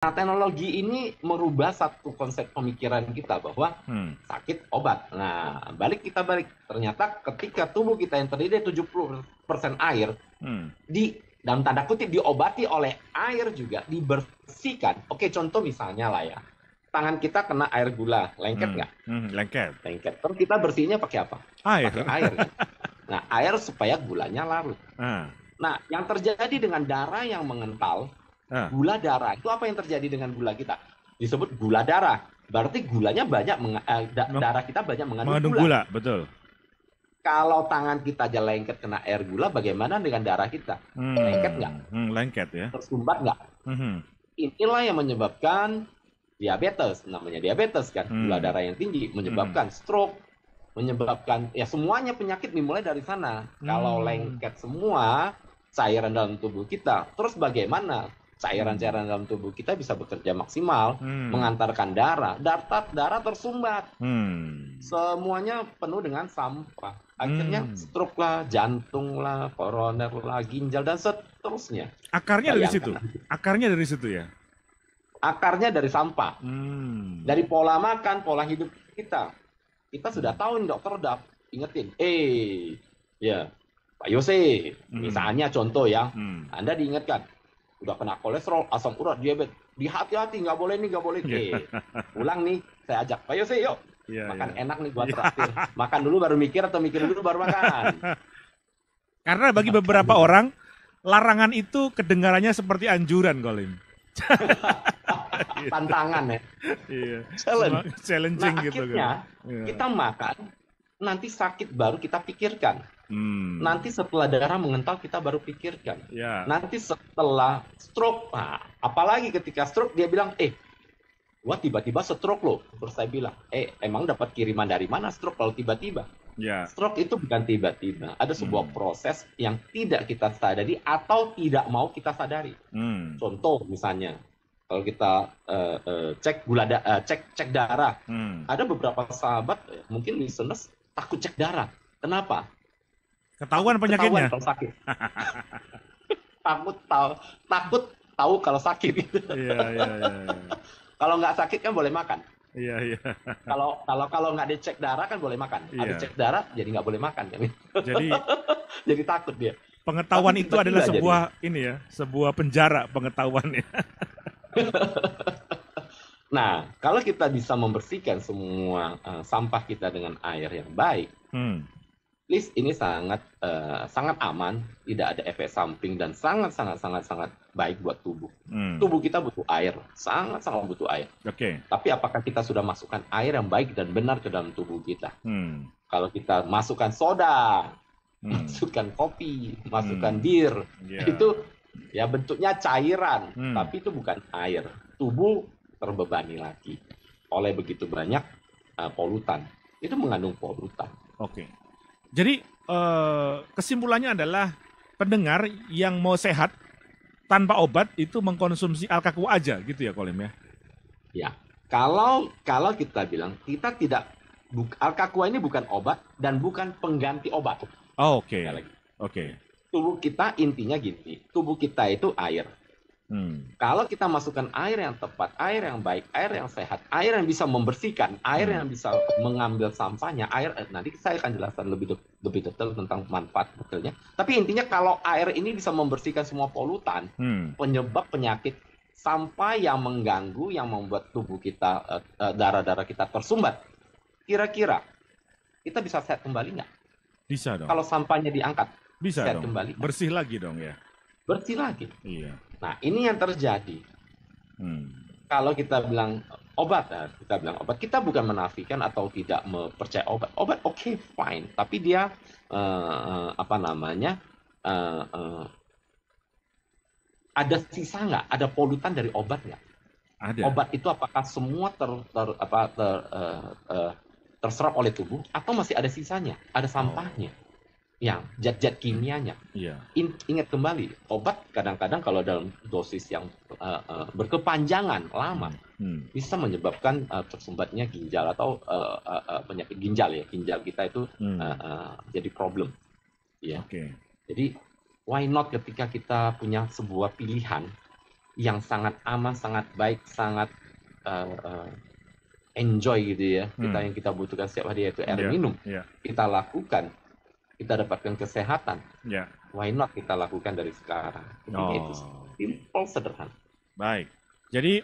Nah, teknologi ini merubah satu konsep pemikiran kita bahwa sakit obat. Nah, balik. Ternyata ketika tubuh kita yang terdiri dari 70% air, dalam tanda kutip diobati oleh air juga, dibersihkan. Oke, contoh misalnya lah ya. Tangan kita kena air gula, lengket nggak? Lengket. Lengket. Terus kita bersihnya pakai apa? Air. Pakai air. Nah, air supaya gulanya larut. Nah, yang terjadi dengan darah yang mengental, gula darah, itu apa yang terjadi dengan gula kita? Disebut gula darah. Berarti gulanya banyak, darah kita banyak mengandung gula. Betul. Kalau tangan kita aja lengket kena air gula, bagaimana dengan darah kita? Lengket nggak? Lengket ya. Tersumbat nggak? Inilah yang menyebabkan diabetes, namanya diabetes kan, gula darah yang tinggi, menyebabkan stroke, menyebabkan ya semuanya penyakit dimulai dari sana. Kalau lengket semua cairan dalam tubuh kita, terus bagaimana cairan-cairan dalam tubuh kita bisa bekerja maksimal, mengantarkan darah tersumbat, semuanya penuh dengan sampah. Akhirnya stroke lah, jantung lah, koroner lah, ginjal dan seterusnya. Akarnya dari situ. Akarnya dari situ ya. Akarnya dari sampah, dari pola makan, pola hidup kita. Kita sudah tahu nih dokter udah ingetin, ya Pak Yose, misalnya contoh ya, Anda diingatkan, udah kena kolesterol, asam urat, diabetes, hati-hati, nggak boleh nih, nggak boleh. Pulang nih, saya ajak, Pak Yose, yuk, makan enak nih buat traktir. Makan dulu baru mikir atau mikir dulu baru makan. Karena bagi beberapa orang, larangan itu kedengarannya seperti anjuran, Colin. Tantangan ya. Challenging nah, gitu kan. Kita makan, nanti sakit baru kita pikirkan. Nanti setelah darah mengental kita baru pikirkan. Nanti setelah stroke, apalagi ketika stroke dia bilang, wah tiba-tiba stroke loh. Terus saya bilang, emang dapat kiriman dari mana stroke kalau tiba-tiba? Stroke itu bukan tiba-tiba. Ada sebuah proses yang tidak kita sadari atau tidak mau kita sadari. Contoh misalnya, kalau kita cek cek darah, ada beberapa sahabat mungkin listeners takut cek darah. Kenapa? Ketahuan penyakitnya. Ketahuan kalau sakit. takut tahu kalau sakit. Kalau nggak sakit kan boleh makan. Kalau nggak dicek darah kan boleh makan. Ada cek darah jadi nggak boleh makan kan. Jadi takut dia. Pengetahuan itu adalah sebuah penjara pengetahuannya. Nah, kalau kita bisa membersihkan semua sampah kita dengan air yang baik, list ini sangat aman, tidak ada efek samping dan sangat baik buat tubuh. Tubuh kita butuh air, sangat butuh air. Tapi apakah kita sudah masukkan air yang baik dan benar ke dalam tubuh kita? Kalau kita masukkan soda, masukkan kopi, masukkan bir, itu ya bentuknya cairan, tapi itu bukan air. Tubuh terbebani lagi oleh begitu banyak polutan. Itu mengandung polutan. Jadi kesimpulannya adalah pendengar yang mau sehat tanpa obat itu mengkonsumsi Alka-Qua aja gitu ya, Kolim ya? Ya, kalau kita bilang kita tidak, Alka-Qua ini bukan obat dan bukan pengganti obat. Oke. Tubuh kita intinya gini, tubuh kita itu air. Kalau kita masukkan air yang tepat, air yang baik, air yang sehat, air yang bisa membersihkan, air yang bisa mengambil sampahnya, nanti saya akan jelaskan lebih detail tentang manfaat detailnya. Tapi intinya kalau air ini bisa membersihkan semua polutan, penyebab penyakit, sampah yang mengganggu, yang membuat tubuh kita, darah-darah kita tersumbat, kira-kira kita bisa sehat kembali nggak? Bisa dong. Kalau sampahnya diangkat, bisa sehat dong. kembali. Bersih lagi dong ya. Bersih lagi. Iya. Nah, ini yang terjadi. Kalau kita bilang obat, kita bukan menafikan atau tidak percaya obat. Obat oke, fine. Tapi dia ada sisa nggak? Ada polutan dari obat nggak? Ada. Obat itu apakah semua terserap oleh tubuh atau masih ada sisanya? Ada sampahnya. Yang zat-zat kimianya. Ingat kembali, obat kadang-kadang kalau dalam dosis yang berkepanjangan lama bisa menyebabkan tersumbatnya ginjal atau penyakit ginjal ya. Ginjal kita itu jadi problem. Ya. Jadi why not ketika kita punya sebuah pilihan yang sangat aman, sangat baik, sangat enjoy gitu ya. Yang kita butuhkan setiap hari yaitu air minum. Kita lakukan, kita dapatkan kesehatan. Why not kita lakukan dari sekarang? Itu simple, sederhana. Baik. Jadi